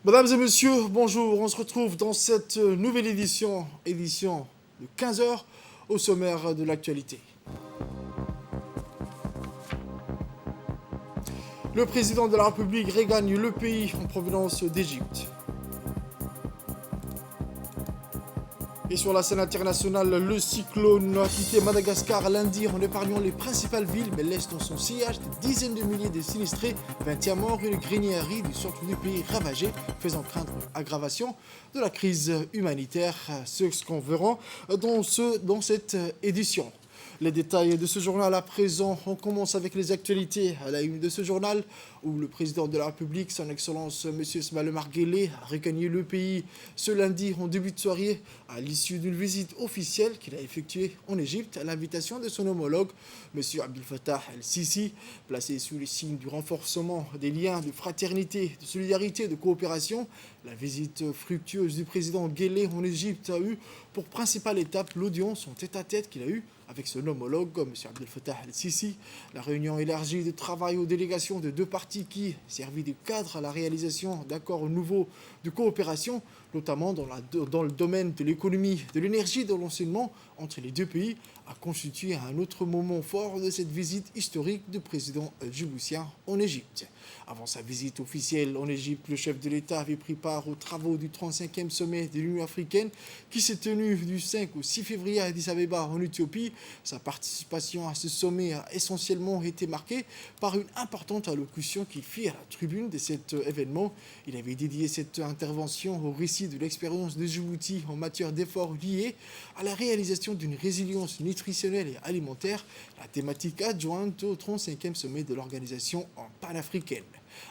Mesdames et messieurs, bonjour. On se retrouve dans cette nouvelle édition de 15 heures au sommaire de l'actualité. Le président de la République regagne le pays en provenance d'Égypte. Et sur la scène internationale, le cyclone a quitté Madagascar lundi en épargnant les principales villes, mais laisse dans son sillage des dizaines de milliers de sinistrés, 21 morts et une grinièrerie du centre du pays ravagé, faisant craindre une aggravation de la crise humanitaire. C'est ce qu'on verra dans cette édition. Les détails de ce journal à présent, on commence avec les actualités à la une de ce journal où le président de la République, son Excellence M. Ismaël Omar Guelleh, a regagné le pays ce lundi en début de soirée à l'issue d'une visite officielle qu'il a effectuée en Égypte à l'invitation de son homologue M. Abdel Fattah el-Sisi, placé sous le signe du renforcement des liens de fraternité, de solidarité et de coopération. La visite fructueuse du président Guelleh en Égypte a eu pour principale étape l'audience en tête-à-tête qu'il a eue avec son homologue, M. Abdel Fattah el-Sisi. La réunion élargie de travail aux délégations de deux parties qui servit de cadre à la réalisation d'accords nouveaux de coopération, notamment dans le domaine de l'économie, de l'énergie et de l'enseignement entre les deux pays, a constitué un autre moment fort de cette visite historique du président djiboutien en Égypte. Avant sa visite officielle en Égypte, le chef de l'État avait pris part aux travaux du 35e sommet de l'Union africaine qui s'est tenu du 5 au 6 février à Addis Abeba en Éthiopie. Sa participation à ce sommet a essentiellement été marquée par une importante allocution qu'il fit à la tribune de cet événement. Il avait dédié cette intervention au récit de l'expérience de Djibouti en matière d'efforts liés à la réalisation d'une résilience nutritionnelle et alimentaire, la thématique adjointe au 35e sommet de l'organisation panafricaine.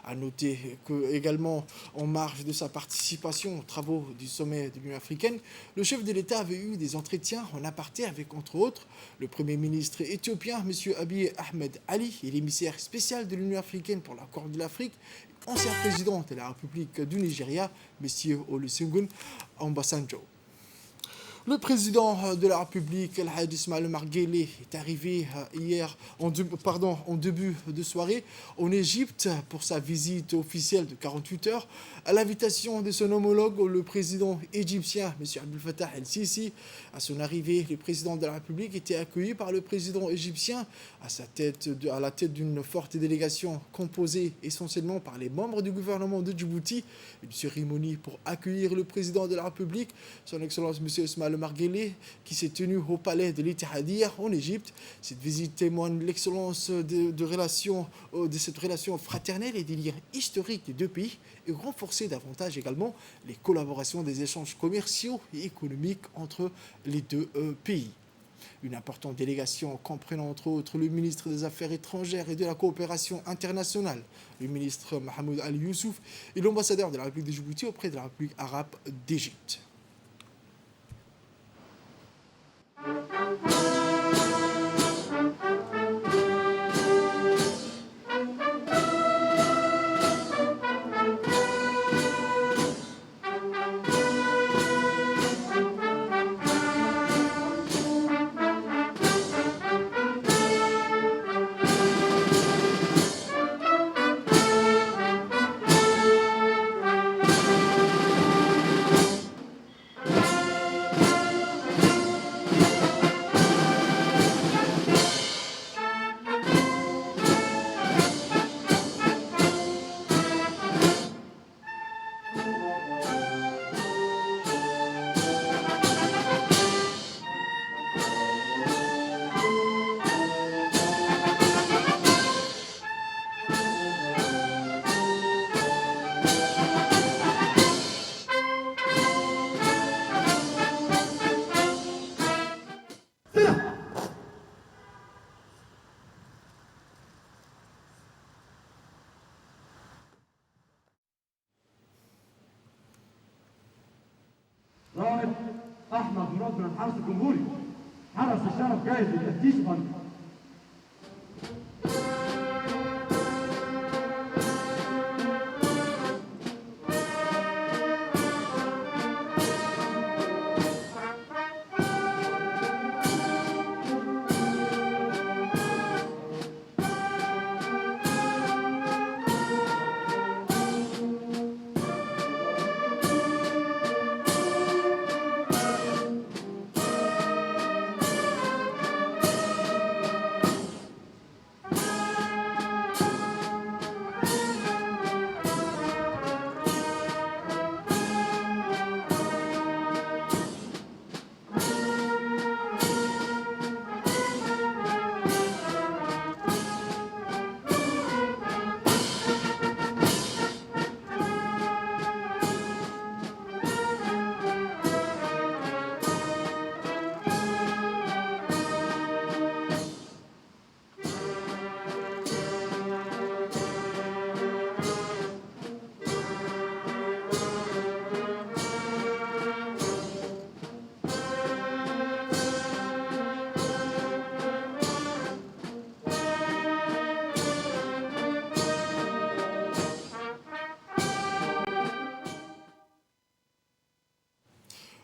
A noter que, également, en marge de sa participation aux travaux du sommet de l'Union africaine, le chef de l'État avait eu des entretiens en aparté avec, entre autres, le Premier ministre éthiopien, M. Abiy Ahmed Ali, et l'émissaire spécial de l'Union africaine pour la Corne de l'Afrique, ancien président de la République du Nigeria, M. Olusegun Obasanjo. Le président de la République, El-Hadj Ismaël Omar Guelleh, est arrivé hier, en début de soirée, en Égypte pour sa visite officielle de 48 heures. À l'invitation de son homologue, le président égyptien, M. Abdel Fattah el-Sisi. À son arrivée, le président de la République était accueilli par le président égyptien à la tête d'une forte délégation composée essentiellement par les membres du gouvernement de Djibouti. Une cérémonie pour accueillir le président de la République, son Excellence M. Ismaël Omar Guelleh, qui s'est tenu au palais de l'Ittihadiyya en Égypte. Cette visite témoigne de l'excellence de cette relation fraternelle et des liens historiques des deux pays et renforcer davantage également les collaborations des échanges commerciaux et économiques entre les deux pays. Une importante délégation comprenant entre autres le ministre des Affaires étrangères et de la coopération internationale, le ministre Mohamed Ali Youssouf et l'ambassadeur de la République de Djibouti auprès de la République arabe d'Égypte. رائد احمد مراد من الحرس الجمهوري حرس الشرف جاهز للتفتيش فندم.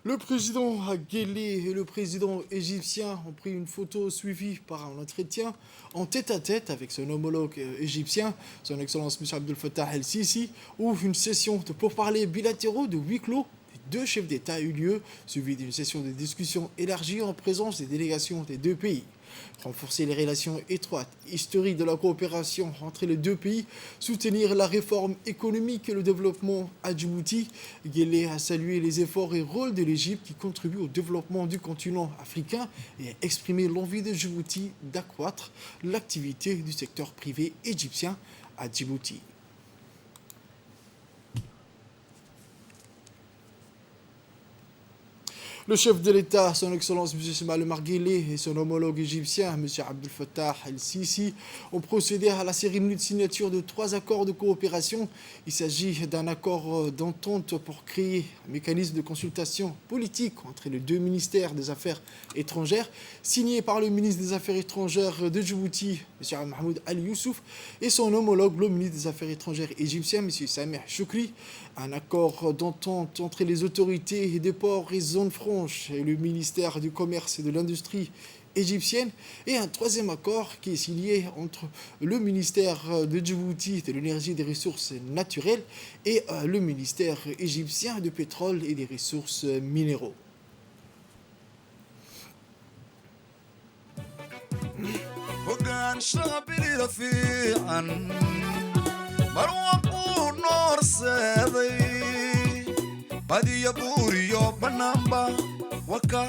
Le président Guelleh et le président égyptien ont pris une photo suivie par un entretien en tête-à-tête avec son homologue égyptien, son Excellence M. Abdel Fattah el-Sisi, où une session de pourparlers bilatéraux de huis clos des deux chefs d'État a eu lieu, suivie d'une session de discussion élargie en présence des délégations des deux pays. Renforcer les relations étroites, historiques de la coopération entre les deux pays, soutenir la réforme économique et le développement à Djibouti. Guelleh a salué les efforts et rôles de l'Égypte qui contribuent au développement du continent africain et a exprimé l'envie de Djibouti d'accroître l'activité du secteur privé égyptien à Djibouti. Le chef de l'État, son Excellence M. Ismaël Omar Guelleh et son homologue égyptien, M. Abdel Fattah el-Sisi, ont procédé à la cérémonie de signature de 3 accords de coopération. Il s'agit d'un accord d'entente pour créer un mécanisme de consultation politique entre les deux ministères des Affaires étrangères, signé par le ministre des Affaires étrangères de Djibouti, M. Mahmoud Ali Youssouf, et son homologue, le ministre des Affaires étrangères égyptien, M. Sameh Choukri. Un accord d'entente entre les autorités des ports et zones franches et le ministère du Commerce et de l'Industrie égyptienne, et un troisième accord qui est signé entre le ministère de Djibouti de l'énergie et des ressources naturelles et le ministère égyptien du pétrole et des ressources minéraux. badiya buuriyo bannaanba waka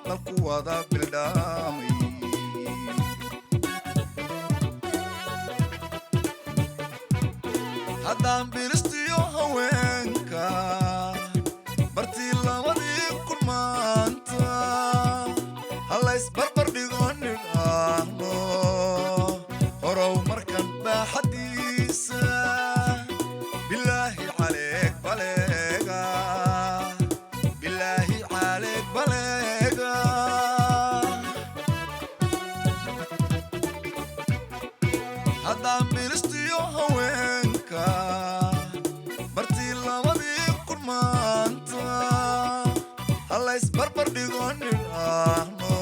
dalku wada bildhaamay haddaan bilistiyo haweenka bartii labadii kun maanta hallays barbar dhigo nidhaahno horow markan baaxadiisa bilaahi عليك بلغا بالله عليك بلغا هذا بلستيو هوينكا برتي لودي كرمانتا الله يسبر بردقون الآهنو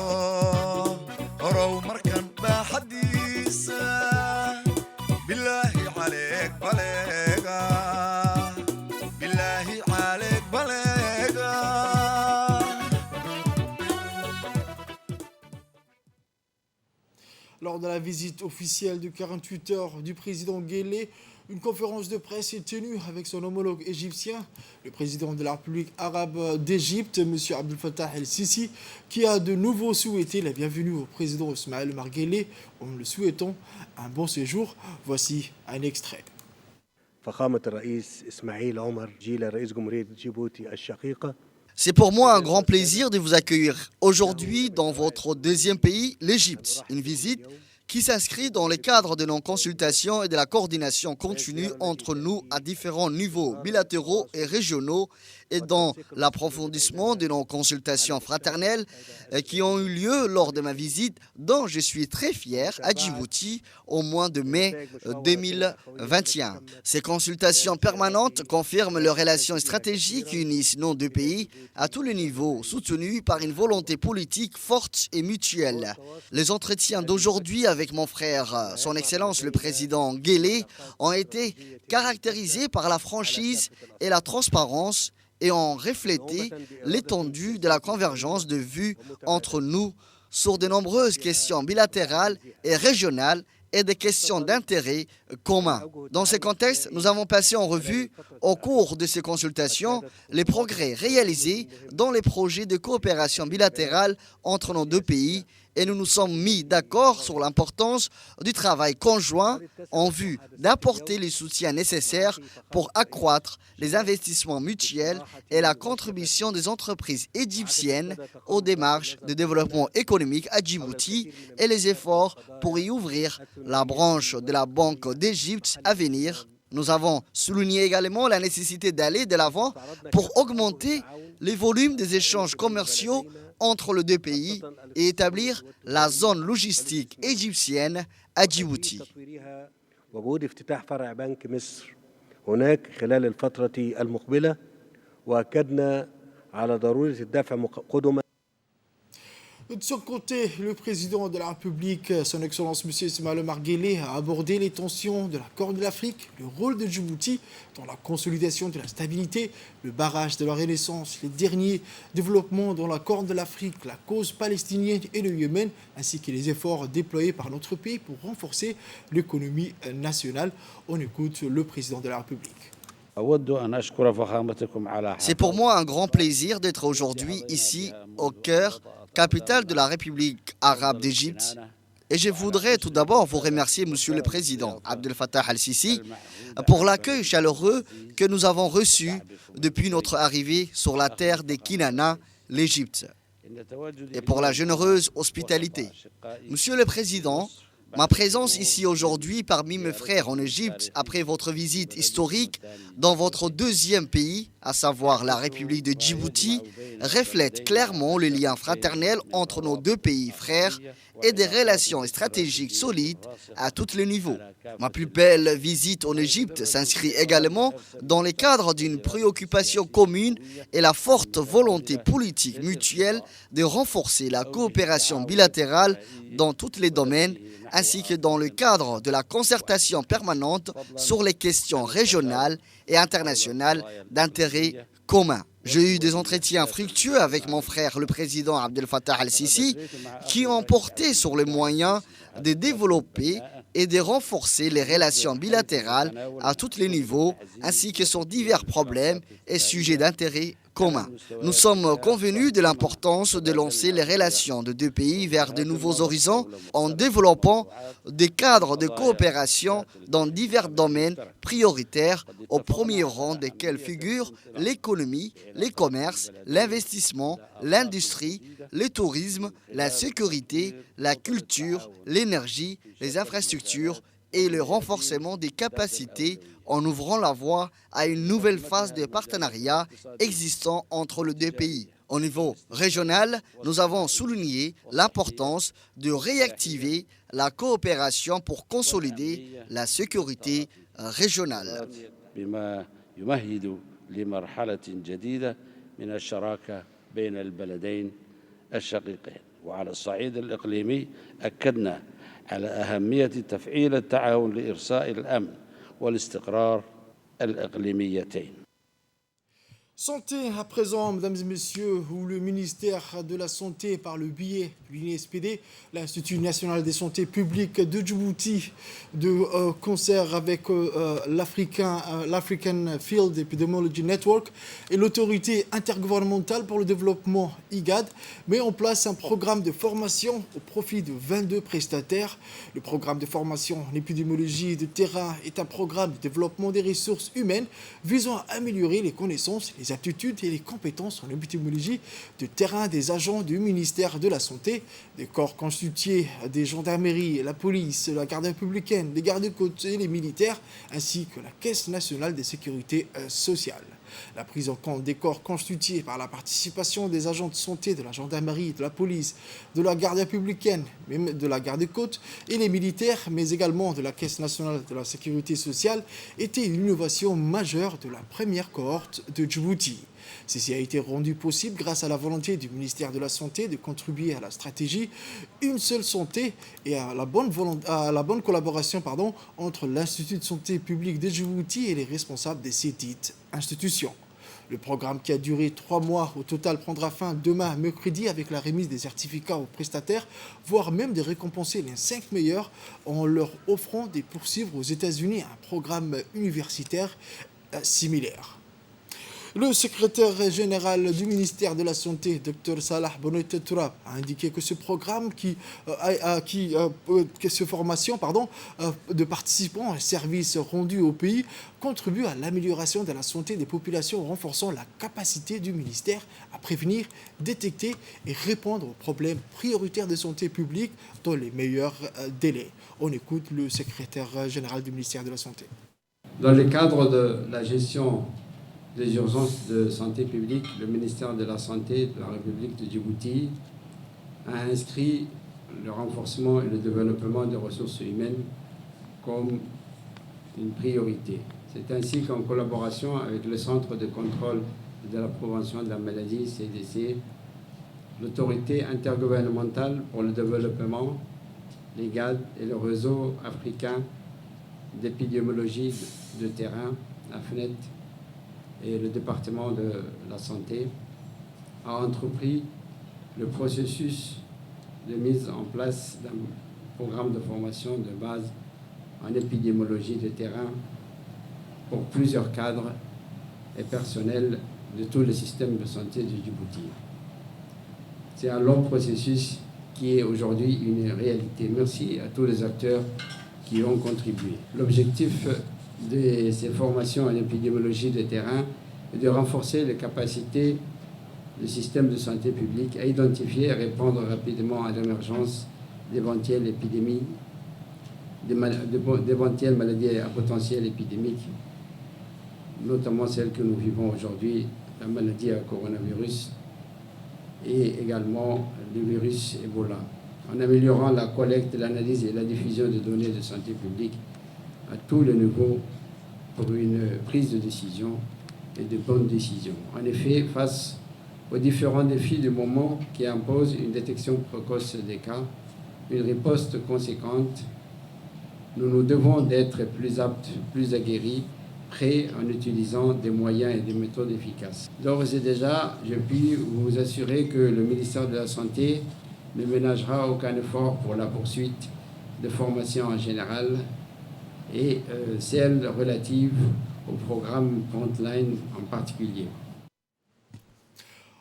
هرو مركن بحديثا بالله عليك بلغا Lors de la visite officielle de 48 heures du président Guelleh, une conférence de presse est tenue avec son homologue égyptien, le président de la République arabe d'Égypte, M. Abdel Fattah el-Sisi, qui a de nouveau souhaité la bienvenue au président Ismaël Omar Guelleh en le souhaitant un bon séjour. Voici un extrait. C'est pour moi un grand plaisir de vous accueillir aujourd'hui dans votre deuxième pays, l'Égypte. Une visite qui s'inscrit dans le cadre de nos consultations et de la coordination continue entre nous à différents niveaux bilatéraux et régionaux et dans l'approfondissement de nos consultations fraternelles qui ont eu lieu lors de ma visite dont je suis très fier à Djibouti au mois de mai 2021. Ces consultations permanentes confirment les relations stratégiques qui unissent nos deux pays à tous les niveaux, soutenues par une volonté politique forte et mutuelle. Les entretiens d'aujourd'hui avec mon frère, son Excellence le président Guelleh, ont été caractérisés par la franchise et la transparence et ont reflété l'étendue de la convergence de vues entre nous sur de nombreuses questions bilatérales et régionales et des questions d'intérêt commun. Dans ce contexte, nous avons passé en revue, au cours de ces consultations, les progrès réalisés dans les projets de coopération bilatérale entre nos deux pays et nous nous sommes mis d'accord sur l'importance du travail conjoint en vue d'apporter les soutiens nécessaires pour accroître les investissements mutuels et la contribution des entreprises égyptiennes aux démarches de développement économique à Djibouti et les efforts pour y ouvrir la branche de la Banque d'Égypte à venir. Nous avons souligné également la nécessité d'aller de l'avant pour augmenter les volumes des échanges commerciaux entre les deux pays et établir la zone logistique égyptienne à Djibouti. وأكدنا على ضرورة الدفع قدما. De son côté, le président de la République, son Excellence M. Ismaël Omar Guelleh, a abordé les tensions de la Corne de l'Afrique, le rôle de Djibouti dans la consolidation de la stabilité, le barrage de la Renaissance, les derniers développements dans la Corne de l'Afrique, la cause palestinienne et le Yémen, ainsi que les efforts déployés par notre pays pour renforcer l'économie nationale. On écoute le président de la République. C'est pour moi un grand plaisir d'être aujourd'hui ici, au cœur, capitale de la République arabe d'Égypte. Et je voudrais tout d'abord vous remercier, Monsieur le Président Abdel Fattah al-Sisi, pour l'accueil chaleureux que nous avons reçu depuis notre arrivée sur la terre des Kinana, l'Égypte, et pour la généreuse hospitalité. Monsieur le Président, ma présence ici aujourd'hui parmi mes frères en Égypte, après votre visite historique dans votre deuxième pays, à savoir la République de Djibouti, reflète clairement le lien fraternel entre nos deux pays frères et des relations stratégiques solides à tous les niveaux. Ma plus belle visite en Égypte s'inscrit également dans le cadre d'une préoccupation commune et la forte volonté politique mutuelle de renforcer la coopération bilatérale dans tous les domaines, ainsi que dans le cadre de la concertation permanente sur les questions régionales et internationales d'intérêt commun. J'ai eu des entretiens fructueux avec mon frère, le président Abdel Fattah al-Sisi, qui ont porté sur les moyens de développer et de renforcer les relations bilatérales à tous les niveaux, ainsi que sur divers problèmes et sujets d'intérêt commun. Nous sommes convenus de l'importance de lancer les relations de deux pays vers de nouveaux horizons en développant des cadres de coopération dans divers domaines prioritaires, au premier rang desquels figurent l'économie, les commerces, l'investissement, l'industrie, le tourisme, la sécurité, la culture, l'énergie, les infrastructures et le renforcement des capacités en ouvrant la voie à une nouvelle phase de partenariat existant entre les deux pays. Au niveau régional, nous avons souligné l'importance de réactiver la coopération pour consolider la sécurité régionale. على أهمية تفعيل التعاون لإرساء الأمن والاستقرار الإقليميتين. Santé à présent, mesdames et messieurs, où le ministère de la Santé, par le biais de l'INSPD, l'Institut national de santé publique de Djibouti, de concert avec l'African Field Epidemiology Network et l'autorité intergouvernementale pour le développement IGAD, met en place un programme de formation au profit de 22 prestataires. Le programme de formation en épidémiologie de terrain est un programme de développement des ressources humaines visant à améliorer les connaissances, les aptitudes et les compétences en épidémiologie de terrain des agents du ministère de la Santé, des corps constitués des gendarmeries, la police, la garde républicaine, les gardes-côtes et les militaires, ainsi que la Caisse nationale de sécurité sociale. La prise en compte des corps constitués par la participation des agents de santé de la gendarmerie, de la police, de la garde républicaine, même de la garde-côte et les militaires, mais également de la Caisse nationale de la sécurité sociale, était une innovation majeure de la première cohorte de Djibouti. Ceci a été rendu possible grâce à la volonté du ministère de la Santé de contribuer à la stratégie Une seule santé et à la bonne collaboration entre l'Institut de santé publique de Djibouti et les responsables de ces dites institutions. Le programme, qui a duré 3 mois au total, prendra fin demain, mercredi, avec la remise des certificats aux prestataires, voire même de récompenser les 5 meilleurs en leur offrant de poursuivre aux États-Unis un programme universitaire similaire. Le secrétaire général du ministère de la Santé, Dr Salah Bonoit Tourab, a indiqué que ce programme formation de participants à services rendus au pays contribue à l'amélioration de la santé des populations, en renforçant la capacité du ministère à prévenir, détecter et répondre aux problèmes prioritaires de santé publique dans les meilleurs délais. On écoute le secrétaire général du ministère de la Santé. Dans le cadre de la gestion des urgences de santé publique, le ministère de la Santé de la République de Djibouti a inscrit le renforcement et le développement des ressources humaines comme une priorité. C'est ainsi qu'en collaboration avec le Centre de contrôle de la prévention de la maladie, CDC, l'autorité intergouvernementale pour le développement, l'IGAD, et le réseau africain d'épidémiologie de terrain, la FNET, et le département de la santé, a entrepris le processus de mise en place d'un programme de formation de base en épidémiologie de terrain pour plusieurs cadres et personnels de tout le système de santé de Djibouti. C'est un long processus qui est aujourd'hui une réalité. Merci à tous les acteurs qui ont contribué. L'objectif de ces formations en épidémiologie de terrain est de renforcer les capacités du système de santé publique à identifier et répondre rapidement à l'émergence d'éventuelles épidémies, d'éventuelles maladies à potentiel épidémique, notamment celles que nous vivons aujourd'hui, la maladie à coronavirus et également le virus Ebola, en améliorant la collecte, l'analyse et la diffusion de données de santé publique à tous les niveaux pour une prise de décision et de bonnes décisions. En effet, face aux différents défis du moment qui imposent une détection précoce des cas, une riposte conséquente, nous nous devons d'être plus aptes, plus aguerris, prêts en utilisant des moyens et des méthodes efficaces. D'ores et déjà, je puis vous assurer que le ministère de la Santé ne ménagera aucun effort pour la poursuite de formations en général et celles relatives au programme Frontline en particulier.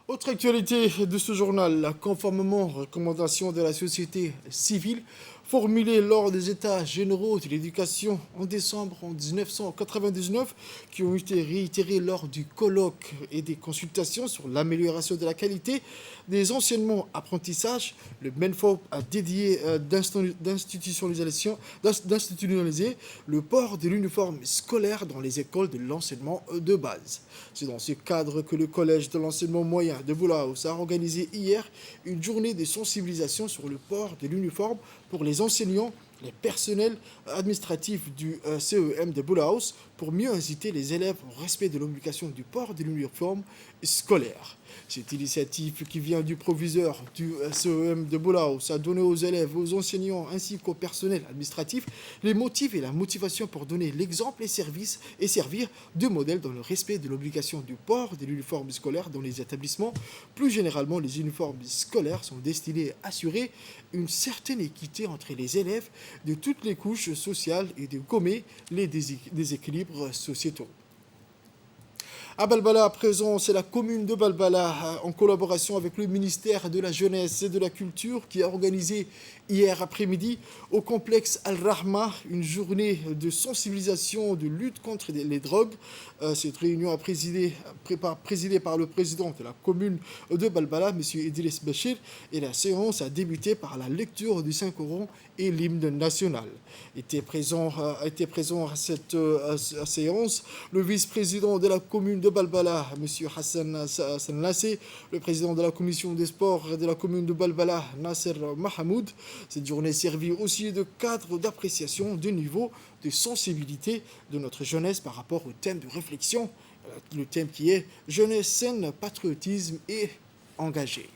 Autre actualité de ce journal, conformément aux recommandations de la société civile formulées lors des États généraux de l'éducation en décembre 1999, qui ont été réitérées lors du colloque et des consultations sur l'amélioration de la qualité des enseignements apprentissages, le MENFOP a dédié d'institutionnaliser le port de l'uniforme scolaire dans les écoles de l'enseignement de base. C'est dans ce cadre que le Collège de l'enseignement moyen de Boulaous a organisé hier une journée de sensibilisation sur le port de l'uniforme pour les enseignants, les personnels administratifs du CEM de Boulaous, pour mieux inciter les élèves au respect de l'obligation du port de l'uniforme scolaire. Cette initiative qui vient du proviseur du CEM de Boulaous a donné aux élèves, aux enseignants ainsi qu'au personnel administratif les motifs et la motivation pour donner l'exemple et servir de modèle dans le respect de l'obligation du port de l'uniforme scolaire dans les établissements. Plus généralement, les uniformes scolaires sont destinés à assurer une certaine équité entre les élèves de toutes les couches sociales et de gommer les déséquilibres sociétaux. À Balbala, à présent, c'est la commune de Balbala, en collaboration avec le ministère de la Jeunesse et de la Culture, qui a organisé hier après-midi au complexe Al-Rahma une journée de sensibilisation, de lutte contre les drogues. Cette réunion a présidée par le président de la commune de Balbala, M. Idriss Bachir, et la séance a débuté par la lecture du Saint-Coran et l'hymne national. Était présent à cette séance le vice-président de la commune de Balbala, M. Hassan Lassé, le président de la commission des sports de la commune de Balbala, Nasser Mahamoud. Cette journée servit aussi de cadre d'appréciation du niveau de sensibilité de notre jeunesse par rapport au thème de réflexion, le thème qui est jeunesse saine, patriotisme et engagé.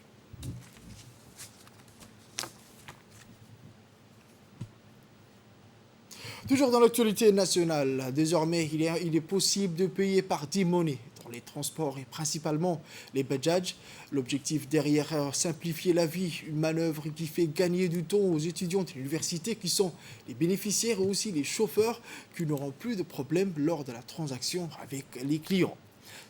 Toujours dans l'actualité nationale, désormais, il est possible de payer par e-money dans les transports et principalement les badges. L'objectif derrière, simplifier la vie, une manœuvre qui fait gagner du temps aux étudiants de l'université qui sont les bénéficiaires et aussi les chauffeurs qui n'auront plus de problèmes lors de la transaction avec les clients.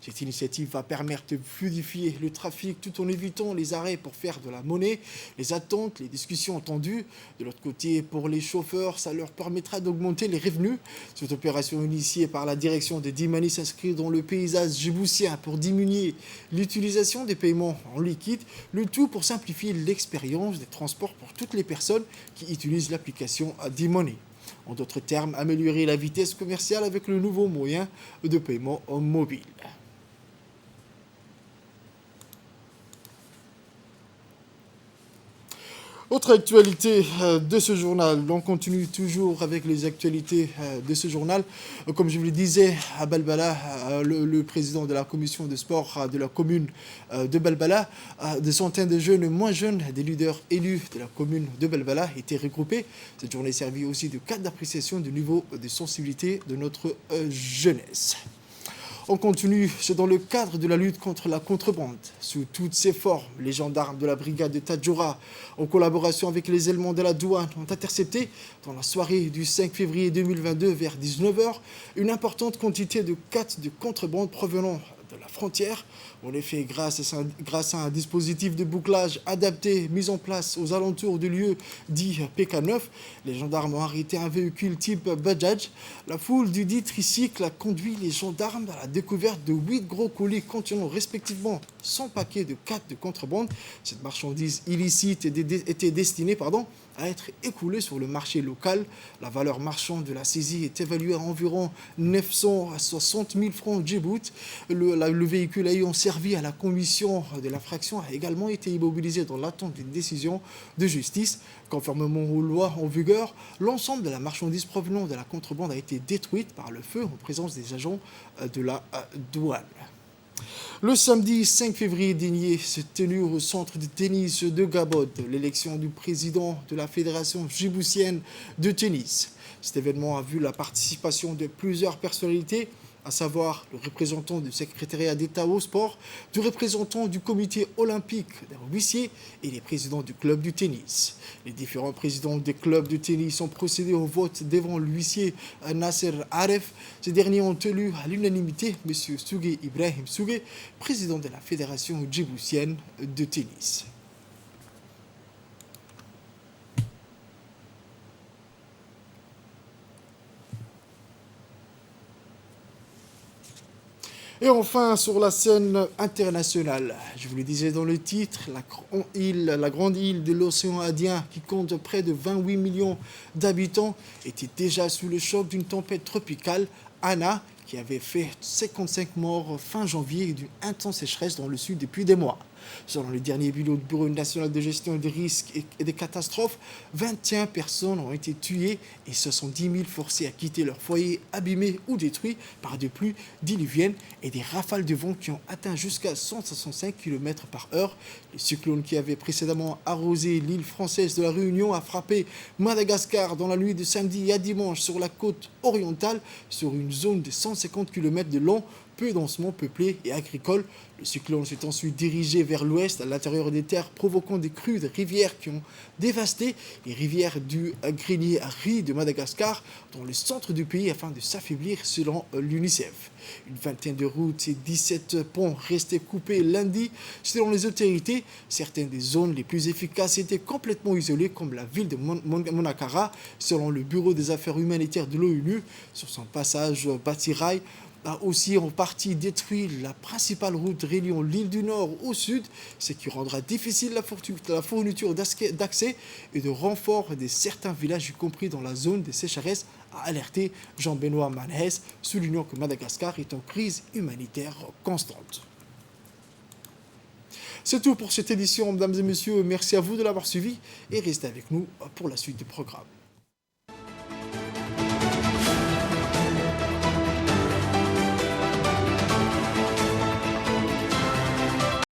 Cette initiative va permettre de fluidifier le trafic tout en évitant les arrêts pour faire de la monnaie, les attentes, les discussions tendues. De l'autre côté, pour les chauffeurs, ça leur permettra d'augmenter les revenus. Cette opération initiée par la direction de Dimani s'inscrit dans le paysage djiboutien pour diminuer l'utilisation des paiements en liquide, le tout pour simplifier l'expérience des transports pour toutes les personnes qui utilisent l'application Dimani. En d'autres termes, améliorer la vitesse commerciale avec le nouveau moyen de paiement mobile. Autre actualité de ce journal, on continue toujours avec les actualités de ce journal. Comme je vous le disais, à Balbala, le président de la commission de sport de la commune de Balbala, des centaines de jeunes moins jeunes, des leaders élus de la commune de Balbala étaient regroupés. Cette journée servit aussi de cadre d'appréciation du niveau de sensibilité de notre jeunesse. On continue, c'est dans le cadre de la lutte contre la contrebande. Sous toutes ses formes, les gendarmes de la brigade de Tadjoura, en collaboration avec les éléments de la douane, ont intercepté, dans la soirée du 5 février 2022 vers 19h, une importante quantité de quêtes de contrebande provenant de la frontière. En effet, grâce à un dispositif de bouclage adapté mis en place aux alentours du lieu dit PK9, les gendarmes ont arrêté un véhicule type Bajaj. La foule du dit tricycle a conduit les gendarmes à la découverte de 8 gros colis contenant respectivement 100 paquets de quêtes de contrebande. Cette marchandise illicite était destinée à être écoulée sur le marché local. La valeur marchande de la saisie est évaluée à environ 960 000 francs Djibouti. Le véhicule ayant servi à la commission de l'infraction a également été immobilisé dans l'attente d'une décision de justice. Conformément aux lois en vigueur, l'ensemble de la marchandise provenant de la contrebande a été détruite par le feu en présence des agents de la douane. Le samedi 5 février dernier s'est tenu au centre de tennis de Gabod l'élection du président de la Fédération djiboutienne de tennis. Cet événement a vu la participation de plusieurs personnalités, à savoir le représentant du secrétariat d'État au sport, du représentant du comité olympique des huissiers et les présidents du club du tennis. Les différents présidents des clubs de tennis ont procédé au vote devant l'huissier Nasser Aref. Ces derniers ont élu à l'unanimité M. Sougé Ibrahim Sougé, président de la Fédération djiboutienne de tennis. Et enfin, sur la scène internationale, je vous le disais dans le titre, la grande île de l'océan Indien, qui compte près de 28 millions d'habitants, était déjà sous le choc d'une tempête tropicale, Ana, qui avait fait 55 morts fin janvier et d'une intense sécheresse dans le sud depuis des mois. Selon le dernier bilan du Bureau national de gestion des risques et des catastrophes, 21 personnes ont été tuées et 70 000 forcées à quitter leur foyer abîmés ou détruits par des pluies diluviennes et des rafales de vent qui ont atteint jusqu'à 165 km/h. Le cyclone qui avait précédemment arrosé l'île française de la Réunion a frappé Madagascar dans la nuit de samedi à dimanche sur la côte orientale, sur une zone de 150 km de long, peu densément peuplée et agricole. Le cyclone s'est ensuite dirigé vers l'ouest, à l'intérieur des terres, provoquant des crues de rivières qui ont dévasté les rivières du grenier à riz de Madagascar, dans le centre du pays, afin de s'affaiblir selon l'UNICEF. Une vingtaine de routes et 17 ponts restaient coupés lundi. Selon les autorités, certaines des zones les plus efficaces étaient complètement isolées, comme la ville de Monakara, selon le Bureau des affaires humanitaires de l'ONU. Sur son passage, Batirai a aussi en partie détruit la principale route reliant l'île du Nord au sud, ce qui rendra difficile la fourniture d'accès et de renfort de certains villages, y compris dans la zone des sécheresses, a alerté Jean-Benoît Manès, soulignant que Madagascar est en crise humanitaire constante. C'est tout pour cette édition, mesdames et messieurs. Merci à vous de l'avoir suivi et restez avec nous pour la suite du programme.